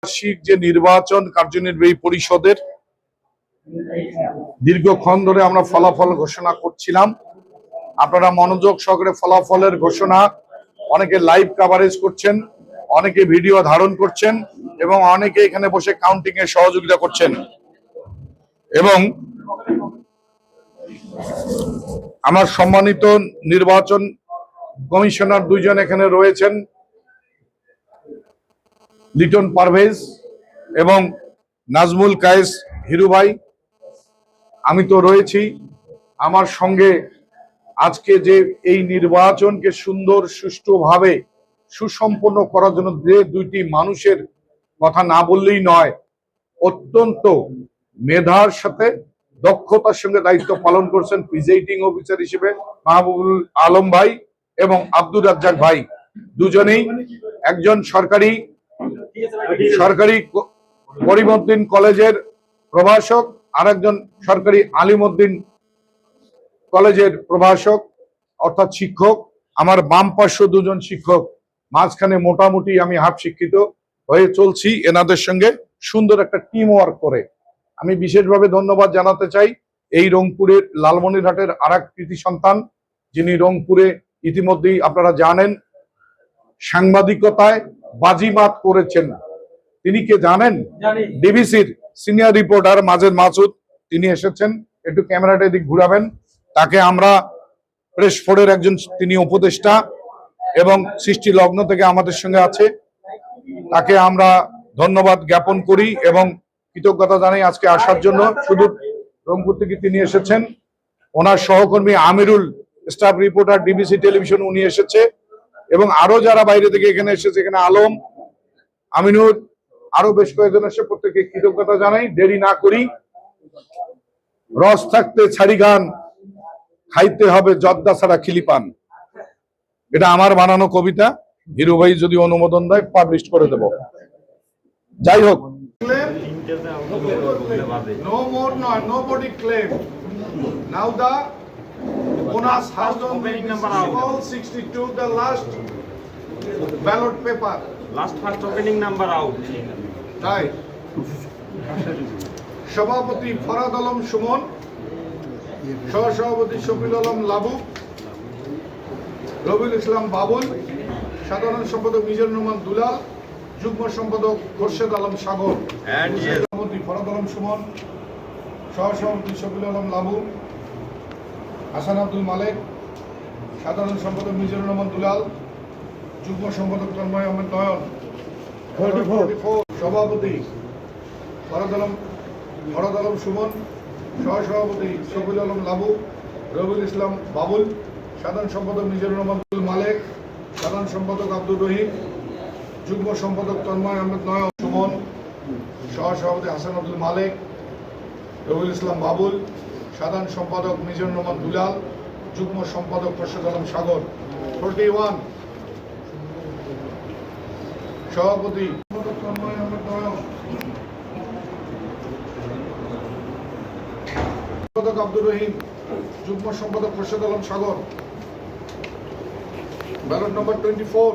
বার্ষিক যে নির্বাচন কার্যনির্বাহী পরিষদের দীর্ঘক্ষণ ধরে আমরা ফলাফল ঘোষণা করছিলাম। আপনারা মনোযোগ সহকারে ফলাফলের ঘোষণা, অনেকে লাইভ কভারেজ করছেন, অনেকে ভিডিও ধারণ করছেন এবং অনেকে এখানে বসে কাউন্টিং এর সহযোগিতা করছেন। এবং আমার সম্মানিত নির্বাচন কমিশনার দুইজন এখানে রয়েছেন, লিটন পারভেজ এবং নাজমুল কায়েস হিরু ভাই। আমি তো রয়েছি। আমার সঙ্গে আজকে যে এই নির্বাচনকে সুন্দর সুষ্ঠুভাবে সুসম্পন্ন করার জন্য যে দুইটি মানুষের কথা না বললেই নয়, অত্যন্ত মেধার সাথে দক্ষতার সঙ্গে দায়িত্ব পালন করছেন প্রিজাইডিং অফিসার হিসেবে মাহবুবুল আলম ভাই এবং আব্দুর রাজ্জাক ভাই। দুজনেই, একজন সরকারি করিমউদ্দিন কলেজের প্রভাষক, আরেকজন সরকারি আলিমউদ্দিন কলেজের প্রভাষক অর্থাৎ শিক্ষক। আমার বাম পার্শ্ব দুজন শিক্ষক, মাঝখানে মোটামুটি আমি হাফ শিক্ষিত হয়ে চলছি এনাদের সঙ্গে সুন্দর একটা টিম ওয়ার্ক করে। আমি বিশেষভাবে ধন্যবাদ জানাতে চাই এই রংপুরের লালমনিরহাটের আরেক কৃতি সন্তান, যিনি রংপুরে ইতিমধ্যেই আপনারা জানেন সাংবাদিকতায় বাজিমাত করেছেন। তিনি কে জানেন? ডিবিসির সিনিয়র রিপোর্টার মাজেদ মাসুদ, তিনি এসেছেন। একটু ক্যামেরাটা এদিক ঘুরাবেন। তাকে আমরা প্রেস ফোর্ডের একজন, তিনি উপদেষ্টা এবং সৃষ্টি লগ্ন থেকে আমাদের সঙ্গে আছে। তাকে আমরা ধন্যবাদ জ্ঞাপন করি এবং কৃতজ্ঞতা জানাই আজকে আসার জন্য। শুধু রংপুর থেকে তিনি এসেছেন, ওনার সহকর্মী আমিরুল স্টাফ রিপোর্টার ডিবিসি টেলিভিশন, উনি এসেছে এবং আরো যারা বাইরে থেকে এখানে এসেছে, এখানে আলম, আমিনুর, আরো বেশ কয়েকজন এসে প্রত্যেকে কৃতজ্ঞতা জানাই। দেরি না করি, রস থাকতে ছাড়ি গান, খাইতে হবে জর্দা ছাড়া খিলি পান। এটা আমার বানানো কবিতা, হিরু ভাই যদি অনুমোদন দেয় পাবলিশ করে দেব। যাই হোক, no more, nobody claim. Now the bonus has opening number out. 62, the last ballot paper. Last first opening number out. Right. সভাপতি ফরাদ আলম সুমন, সহসভাপতি শফিল আলম লাবু, রবিউল ইসলাম বাবুল, সাধারণ সম্পাদক মিজানুর রহমান দুলাল, যুগ্ম সম্পাদক খোরশেদ আলম সাগর, সভাপতি ফরাদ আলম সুমন, সহসভাপতি শফিল আলম লাবু, হাসান আব্দুল মালেক, সাধারণ সম্পাদক মিজানুর রহমান দুলাল, যুগ্ম সম্পাদক তন্ময় আহমেদ নয়ন, সভাপতি ফরাদ আলম সুমন, সহসভাপতি শফিল আলম লাবু, রবিউল ইসলাম বাবুল, সাধারণ সম্পাদক মিজানুর রহমান মালেক, সাধারণ সম্পাদক আব্দুর রহিম, যুগ্ম সম্পাদক তন্ময় আহমেদ নয়ন সুমন, সহসভাপতি হাসান আব্দুল মালেক, রবিউল ইসলাম বাবুল, সাধারণ সম্পাদক মিজানুর রহমান দুলাল, যুগ্ম সম্পাদক খোরশেদ আলম সাগর। 41 সভাপতি তন্ময় আহমেদ নয়ন, সম্পাদক আব্দুর রহিম, যুগ্ম সম্পাদক খোরশেদ আলম সাগর। ব্যালট নম্বর 24